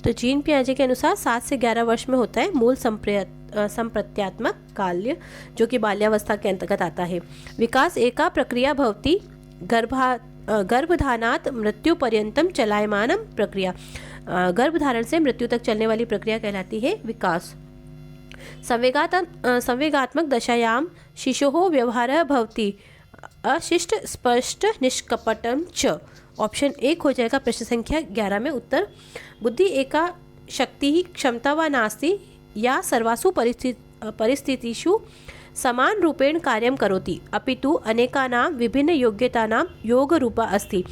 तो जीन पियाजे के अनुसार 7 से 11 वर्ष में होता है मूल संप्रत्यात्मक काल्य, जो कि बाल्यावस्था के अंतर्गत आता है। विकास एका प्रक्रिया भवति गर्भधानात् मृत्यु पर्यंतम चलायमानम प्रक्रिया। गर्भधारण से मृत्यु तक चलने वाली प्रक्रिया कहलाती है विकास। संवेगात्मक दशायां शिशोः व्यवहारः भवति अशिष्ट स्पष्ट निष्कपटम च। ऑप्शन 1 हो जाएगा प्रश्न संख्या 11 में उत्तर। बुद्धि एका शक्ति क्षमता वा नास्ति या सर्वासु परिस्थितिषु समान रूपेण कार्यं करोति अपितु अनेकानां विभिन्न योग्यतानां योग रूपा अस्ति।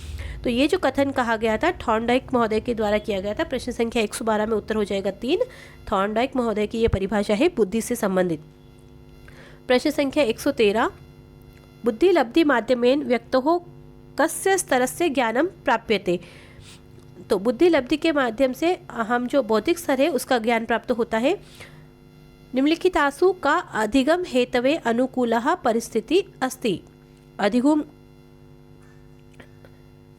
तो ये जो कथन कहा गया था थॉर्नडाइक महोदय के द्वारा किया गया था। प्रश्न संख्या 112 में उत्तर हो जाएगा 3। थॉर्नडाइक महोदय की ये परिभाषा है बुद्धि से संबंधित। प्रश्न संख्या 113, बुद्धि लब्धि माध्यमेन व्यक्तोः कस्य स्तरस्य ज्ञानम प्राप्यते। तो बुद्धि लब्धि के माध्यम से हम जो बौद्धिक स्तर है उसका ज्ञान प्राप्त होता है। निम्नलिखितासु का अधिगम हेतवे अनुकूलः परिस्थिति अस्ति। अधिगम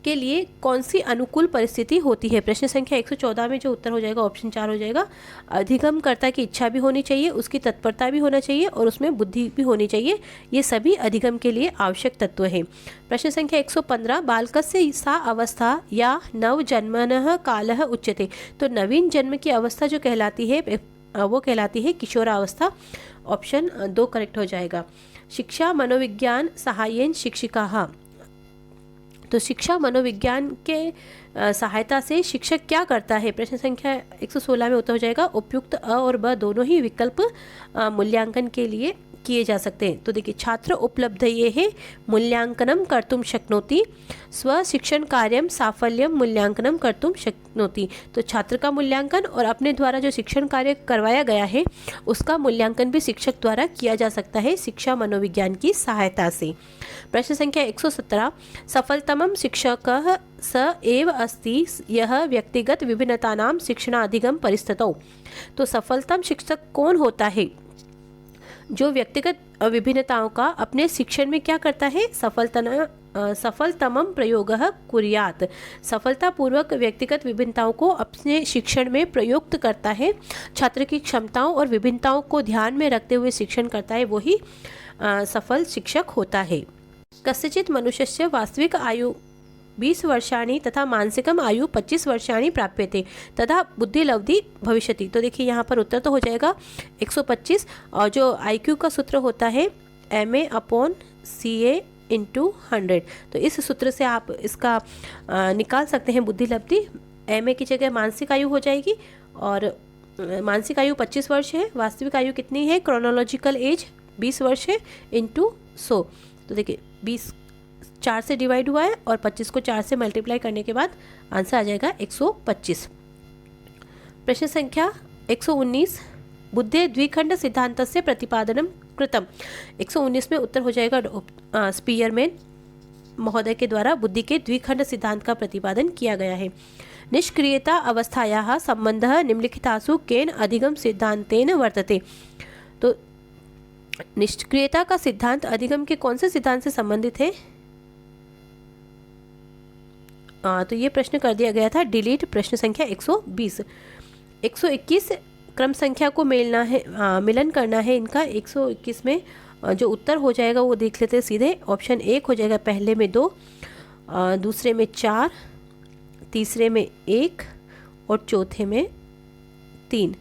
के लिए कौन सी अनुकूल परिस्थिति होती है? प्रश्न संख्या 114 में जो उत्तर हो जाएगा ऑप्शन 4 हो जाएगा। अधिगमकर्ता की इच्छा भी होनी चाहिए, उसकी तत्परता भी होना चाहिए और उसमें बुद्धि भी होनी चाहिए। ये सभी अधिगम के लिए आवश्यक तत्व हैं। प्रश्न संख्या 115, बालकस्य सा अवस्था या नवजन्मनः कालः उच्यते। तो नवीन जन्म की अवस्था जो कहलाती है वो कहलाती है किशोरावस्था। ऑप्शन 2 करेक्ट हो जाएगा। शिक्षा मनोविज्ञान सहायेन शिक्षिकाः। तो शिक्षा मनोविज्ञान के सहायता से शिक्षक क्या करता है? प्रश्न संख्या 116 में उत्तर हो जाएगा उपयुक्त अ और ब दोनों ही विकल्प मूल्यांकन के लिए किए जा सकते हैं। तो देखिए, छात्र उपलब्धये मूल्यांकनं कर्तुं शक्नोति, स्वशिक्षण कार्यं साफल्यं मूल्यांकनं कर्तुं शक्नोति। तो छात्र का मूल्यांकन और अपने द्वारा जो शिक्षण कार्य करवाया गया है उसका मूल्यांकन भी शिक्षक द्वारा किया जा सकता है शिक्षा मनोविज्ञान की सहायता से। प्रश्न संख्या 117, सफलतमं शिक्षकः स एव अस्ति यह व्यक्तिगत विभिन्नतानां शिक्षणाधिगम परिस्थितौ। तो सफलतम शिक्षक कौन होता है? जो व्यक्तिगत विभिन्नताओं का अपने शिक्षण में क्या करता है? सफलतमं प्रयोगः कुर्यात्। सफलतापूर्वक व्यक्तिगत विभिन्नताओं को अपने शिक्षण में प्रयुक्त करता है। छात्र की क्षमताओं और विभिन्नताओं को ध्यान में रखते हुए शिक्षण करता है, वही सफल शिक्षक होता है। कस्यचित् मनुष्यस्य वास्तविक आयु 20 वर्षाणि तथा मानसिकम आयु 25 वर्षाणि प्राप्यते तथा बुद्धिलब्धि भविष्यति। तो देखिए यहाँ पर उत्तर तो हो जाएगा 125 और जो IQ का सूत्र होता है MA/CA × 100। तो इस सूत्र से आप इसका निकाल सकते हैं बुद्धिलब्धि। MA की जगह मानसिक आयु हो जाएगी और मानसिक आयु 25 वर्ष है, वास्तविक आयु कितनी है? क्रोनोलॉजिकल एज 20 वर्ष है × 100। तो देखिए 20 4 से डिवाइड हुआ है और 25 को 4 से मल्टीप्लाई करने के बाद आंसर आ जाएगा 125। प्रश्न संख्या 119, बुद्धे द्विखंड सिद्धांतस्य प्रतिपादनम कृतम। 119 में उत्तर हो जाएगा स्पीयरमैन महोदय के द्वारा बुद्धि के द्विखंड सिद्धांत का प्रतिपादन किया गया है। निष्क्रियता अवस्थायाः संबंधः निम्नलिखितासु केन अधिगम सिद्धांतेन वर्तते। तो निष्क्रियता का सिद्धांत अधिगम के कौन से सिद्धांत से संबंधित है? तो ये प्रश्न कर दिया गया था डिलीट। प्रश्न संख्या 120। 121 क्रम संख्या को मिलन करना है इनका। 121 में जो उत्तर हो जाएगा वो देख लेते हैं सीधे। ऑप्शन 1 हो जाएगा पहले में 2, दूसरे में 4, तीसरे में 1 और चौथे में 3।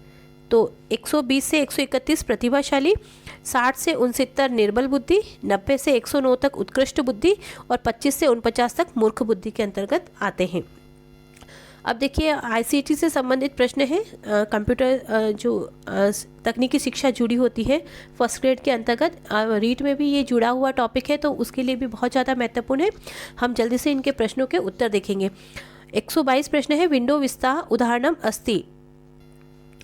तो 120 से 131 प्रतिभाशाली, 60 से 69 निर्बल बुद्धि, 90 से 109 तक उत्कृष्ट बुद्धि और 25 से 49 तक मूर्ख बुद्धि के अंतर्गत आते हैं। अब देखिए ICT से संबंधित प्रश्न है। कंप्यूटर जो तकनीकी शिक्षा जुड़ी होती है फर्स्ट ग्रेड के अंतर्गत, रीट में भी ये जुड़ा हुआ टॉपिक है, तो उसके लिए भी बहुत ज़्यादा महत्वपूर्ण है। हम जल्दी से इनके प्रश्नों के उत्तर देखेंगे। 122 प्रश्न है, विंडो विस्ता उदाहरणम अस्ति।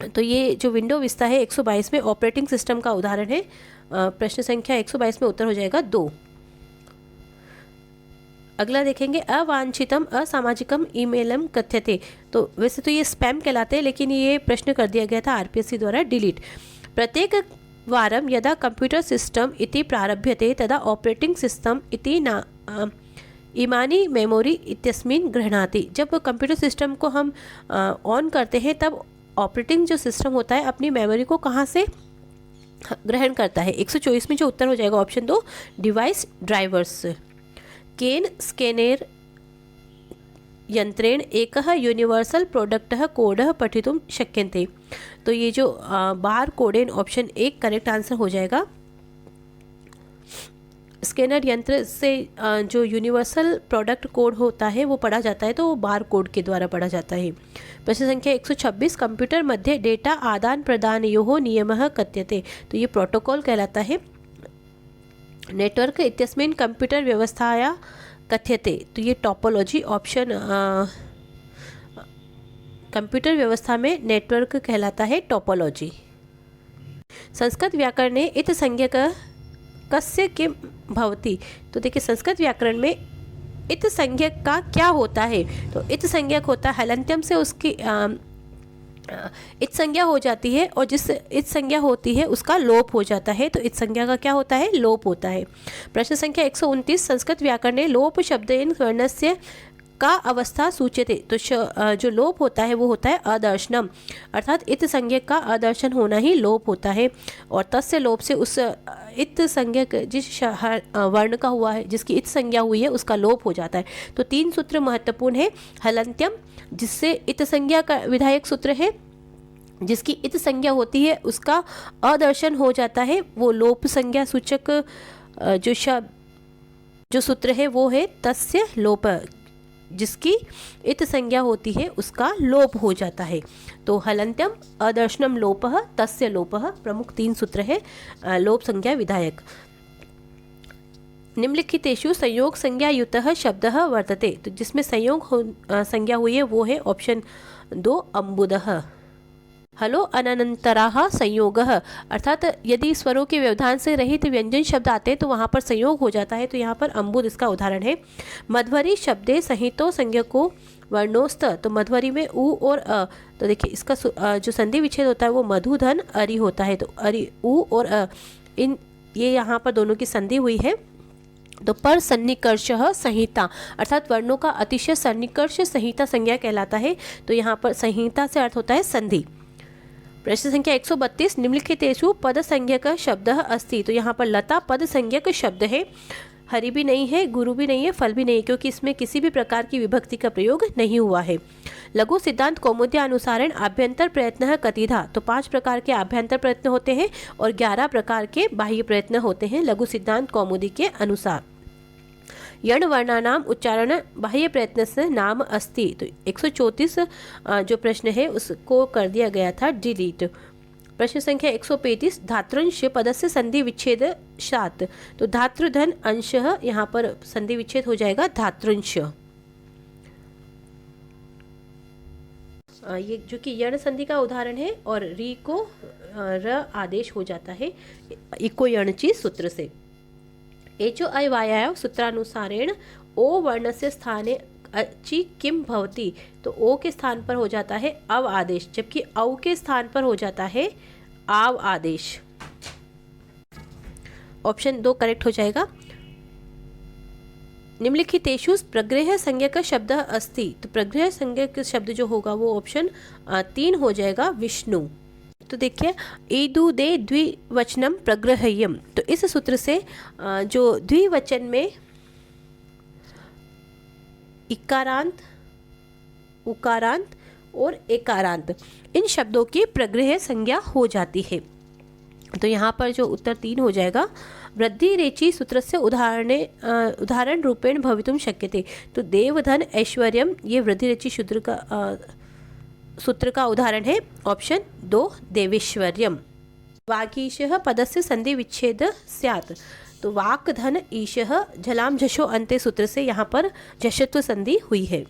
तो ये जो विंडो विस्ता है 122 में ऑपरेटिंग सिस्टम का उदाहरण है। प्रश्न संख्या 122 में उत्तर हो जाएगा 2। अगला देखेंगे, अवांछितम असामाजिकम ईमेलम कथ्यते। तो वैसे तो ये स्पैम कहलाते हैं, लेकिन ये प्रश्न कर दिया गया था RPSC द्वारा डिलीट। प्रत्येक वारं यदा कंप्यूटर सिस्टम इति प्रारभ्यते तदा ऑपरेटिंग सिस्टम इमानी मेमोरी इत्यस्मिन् गृह्णाति। जब कंप्यूटर सिस्टम को हम ऑन करते हैं तब ऑपरेटिंग जो सिस्टम होता है अपनी मेमोरी को कहाँ से ग्रहण करता है। 124 में जो उत्तर हो जाएगा ऑप्शन 2 डिवाइस ड्राइवर्स। केन स्कैनर यंत्रेण एकः यूनिवर्सल प्रोडक्टः कोडः पठितुं शक्यन्ते। तो ये जो बार कोडेन ऑप्शन 1 करेक्ट आंसर हो जाएगा। स्कैनर यंत्र से जो यूनिवर्सल प्रोडक्ट कोड होता है वो पढ़ा जाता है, तो वो बार कोड के द्वारा पढ़ा जाता है। प्रश्न संख्या 126 कंप्यूटर मध्ये डेटा आदान प्रदानयोः नियमः कथ्यते। तो ये प्रोटोकॉल कहलाता है। नेटवर्क इत्यस्मिन् कंप्यूटर व्यवस्थाया कथ्यते। तो ये टोपोलॉजी ऑप्शन कंप्यूटर व्यवस्था में नेटवर्क कहलाता है टोपोलॉजी। संस्कृत व्याकरणे इत संज्ञक कस्य किम भवति। तो देखिए संस्कृत व्याकरण में इत संज्ञक का क्या होता है। तो इत संज्ञक होता है हलंत्यम से उसकी इत संज्ञा हो जाती है और जिस इत संज्ञा होती है उसका लोप हो जाता है। तो इत संज्ञा का क्या होता है, लोप होता है। प्रश्न संख्या 129 संस्कृत व्याकरणे लोप शब्देन वर्णस्य का अवस्था सूच्यते। तो जो लोप होता है वो होता है अदर्शनम, अर्थात इत संज्ञक का अदर्शन होना ही लोप होता है। और तस्य लोप से उस इत संज्ञक जिस वर्ण का हुआ है, जिसकी इत संज्ञा हुई है, उसका लोप हो जाता है। तो 3 सूत्र महत्वपूर्ण है। हलंत्यम जिससे इत संज्ञा का विधायक सूत्र है, जिसकी इत संज्ञा होती है उसका अदर्शन हो जाता है, वो लोप संज्ञा सूचक जो शब्द जो सूत्र है वो है तस्य लोप, जिसकी इत संज्ञा होती है उसका लोप हो जाता है। तो हलंत्यम अदर्शनम लोपः तस्य लोपः प्रमुख 3 सूत्र है लोप संज्ञा विधायक। निम्नलिखितेषु संयोग संज्ञा युतः शब्दः वर्तते। तो जिसमें संयोग संज्ञा हुई है वो है ऑप्शन 2 अम्बुदः। हलो अनंतराः संयोगः, अर्थात यदि स्वरों के व्यवधान से रहित व्यंजन शब्द आते हैं तो वहाँ पर संयोग हो जाता है। तो यहाँ पर अम्बुद इसका उदाहरण है। मध्वरी शब्दे संहितो संज्ञको वर्णोस्त। तो मध्वरी में उ और अ, तो देखिए इसका जो संधि विच्छेद होता है वो मधुधन अरि होता है। तो अरि उ और अ इन ये यहाँ पर दोनों की संधि हुई है। तो पर सन्निकर्षः संहिता, अर्थात वर्णों का अतिशय सन्निकर्ष संहिता संज्ञा कहलाता है। तो यहाँ पर संहिता से अर्थ होता है संधि। प्रश्न संख्या 132 निम्नलिखितेषु पद संज्ञक शब्दः अस्ति। तो यहाँ पर लता पद संज्ञक शब्द है। हरि भी नहीं है, गुरु भी नहीं है, फल भी नहीं है, क्योंकि इसमें किसी भी प्रकार की विभक्ति का प्रयोग नहीं हुआ है। लघु सिद्धांत कौमुदी अनुसारेण आभ्यंतर प्रयत्न कतिधा। तो 5 प्रकार के आभ्यंतर प्रयत्न होते हैं और 11 प्रकार के बाह्य प्रयत्न होते हैं लघु सिद्धांत कौमुदी के अनुसार। यण वर्णानाम उच्चारण बाह्य प्रयत्न से नाम अस्ति। तो 134 जो प्रश्न है उसको कर दिया गया था डिलीट। प्रश्न संख्या 135 धातृंश पदस्य संधि विच्छेद शात। तो धातृधन अंशः यहाँ पर संधि विच्छेद हो जाएगा धातृंश। ये जो कि यण संधि का उदाहरण है और री को र आदेश हो जाता है इको यणची सूत्र से। एचो अयवायाव सूत्रानुसारेण ओ वर्णस्य स्थाने अचि किम भवति। तो ओ के स्थान पर हो जाता है अव आदेश, जबकि औ के स्थान पर हो जाता है आव आदेश। ऑप्शन 2 करेक्ट हो जाएगा। निम्नलिखितेषु प्रग्रह संज्ञक शब्द अस्ति। तो प्रग्रह संज्ञक शब्द जो होगा वो ऑप्शन 3 हो जाएगा विष्णु। तो देखिए ईदु दे द्विवचनम प्रग्रह्यम। तो इस सूत्र से जो द्विवचन में इकारांत, उकारांत और एकारांत इन शब्दों की प्रग्रह संज्ञा हो जाती है। तो यहाँ पर जो उत्तर 3 हो जाएगा। वृद्धि रेचि सूत्र से उदाहरण रूपेण भवितुम शक्यते। तो देवधन ऐश्वर्यम ये वृद्धि रेचि सूत्र का उदाहरण है ऑप्शन 2 देवेश्वर्यम। वागीशः पदस्य संधि विच्छेद स्यात्। तो वाक धन ईशः झलाम झशो अंते सूत्र से यहाँ पर झषत्व संधि हुई है।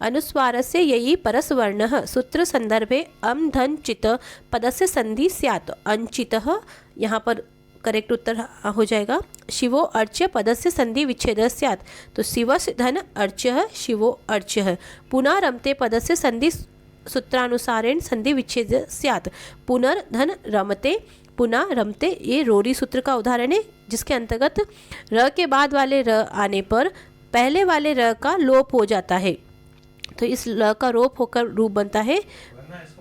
अनुस्वारस्य ययि परसवर्णः सूत्र संदर्भे अम धन चित पदस्य संधि स्यात्। अंचितः यहाँ पर करेक्ट उत्तर हो जाएगा। शिवो अर्च्य पदस्य संधि विच्छेद स्यात्। तो शिवस् धन अर्च्यः शिवो अर्च्यः। पुनः रमते पदस्य संधि सूत्रानुसारेण संधि विच्छेद स्यात्। पुनर्धन रमते पुनः रमते ये रोरी सूत्र का उदाहरण है, जिसके अंतर्गत र के बाद वाले र आने पर पहले वाले र का लोप हो जाता है, तो इस ल का लोप होकर रूप बनता है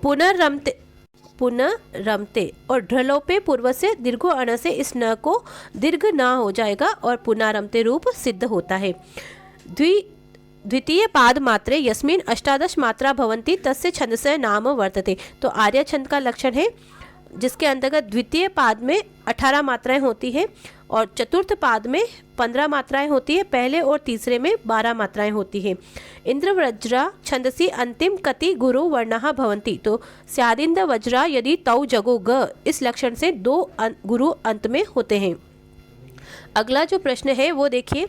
पुनर्रमते, पुनर्रमते। और ढ्रलोपे पूर्व से दीर्घो अण से इस न को दीर्घ न हो जाएगा और पुनर्रमते रूप सिद्ध होता है। द्वितीय पाद मात्रे यस्मिन अष्टादश मात्रा भवन्ति तस्य छंदस्य नाम वर्तते। तो आर्य छंद का लक्षण है जिसके अंतर्गत द्वितीय पाद में 18 मात्राएं होती है और चतुर्थ पाद में 15 मात्राएं होती है, पहले और तीसरे में 12 मात्राएं होती है। इंद्र वज्रा छंदसी अंतिम कति गुरु वर्णः भवन्ति। तो स्यादिंद वज्रा यदि तौ जगो ग, इस लक्षण से 2 गुरु अंत में होते हैं। अगला जो प्रश्न है वो देखिए,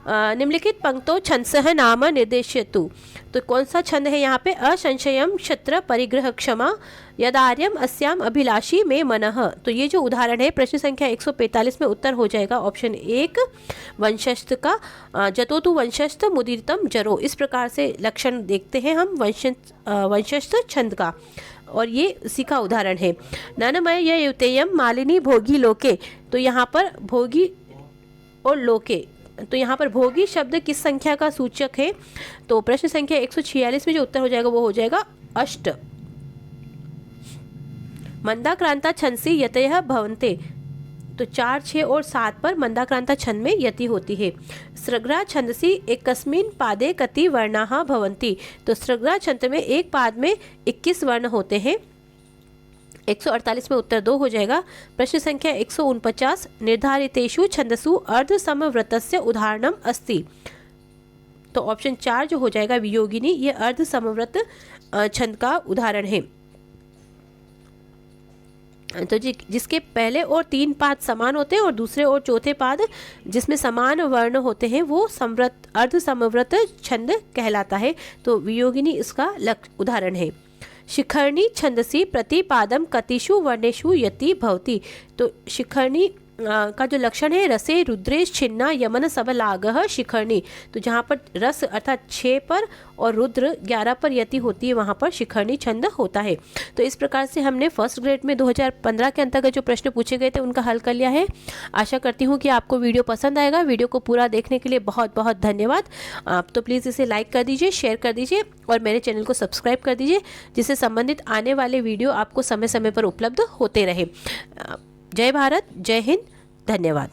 निम्नलिखित पंक्तों छंदसः नाम निर्देशयतु। तो कौन सा छंद है यहाँ पे? असंशयम क्षत्र परिग्रह क्षमा यदार्यम अस्याम अभिलाषी में मनः। तो ये जो उदाहरण है प्रश्न संख्या 145 में उत्तर हो जाएगा ऑप्शन 1 वंशस्थ का, जतोतु वंशस्थ मुदीरतम जरो। इस प्रकार से लक्षण देखते हैं हम वंशस्थ छंद का, और ये उसी का उदाहरण है। ननमय युतेयम मालिनी भोगी लोके। तो यहाँ पर भोगी और लोके, तो यहाँ पर भोगी शब्द किस संख्या का सूचक है? तो प्रश्न संख्या 146 में जो उत्तर हो जाएगा वो हो जाएगा अष्ट। मंदाक्रांता छंदसी यतयः भवन्ते। तो 4, 6 और 7 पर मंदाक्रांता छंद में यति होती है। सृग्रा छंदसी एकस्मिन् पादे कति वर्णाः भवन्ति। तो सृग्रा छंद में एक पाद में 21 वर्ण होते हैं। 148 में उत्तर 2 हो जाएगा। प्रश्न संख्या 149 निर्धारितेषु छंदसु अर्ध समव्रतस्य उदाहरणम अस्ति। तो ऑप्शन 4 जो हो जाएगा वियोगिनी, ये अर्ध समव्रत छंद का उदाहरण है। तो जिसके पहले और 3 पाद समान होते हैं और दूसरे और चौथे पाद जिसमें समान वर्ण होते हैं वो समव्रत अर्ध समव्रत छंद कहलाता है। तो वियोगिनी इसका उदाहरण है। शिखरणी छंदसी प्रतिपादम कतिषु वर्णेषु यति भवति। तो शिखरणी का जो लक्षण है रसे रुद्रेश छिन्ना यमन सबलागह शिखरणी। तो जहाँ पर रस अर्थात 6 पर और रुद्र 11 पर यति होती है वहाँ पर शिखरणी छंद होता है। तो इस प्रकार से हमने फर्स्ट ग्रेड में 2015 के अंतर्गत जो प्रश्न पूछे गए थे उनका हल कर लिया है। आशा करती हूँ कि आपको वीडियो पसंद आएगा। वीडियो को पूरा देखने के लिए बहुत बहुत धन्यवाद। आप तो प्लीज़ इसे लाइक कर दीजिए, शेयर कर दीजिए और मेरे चैनल को सब्सक्राइब कर दीजिए, जिससे संबंधित आने वाले वीडियो आपको समय समय पर उपलब्ध होते रहे। जय भारत, जय हिंद, धन्यवाद।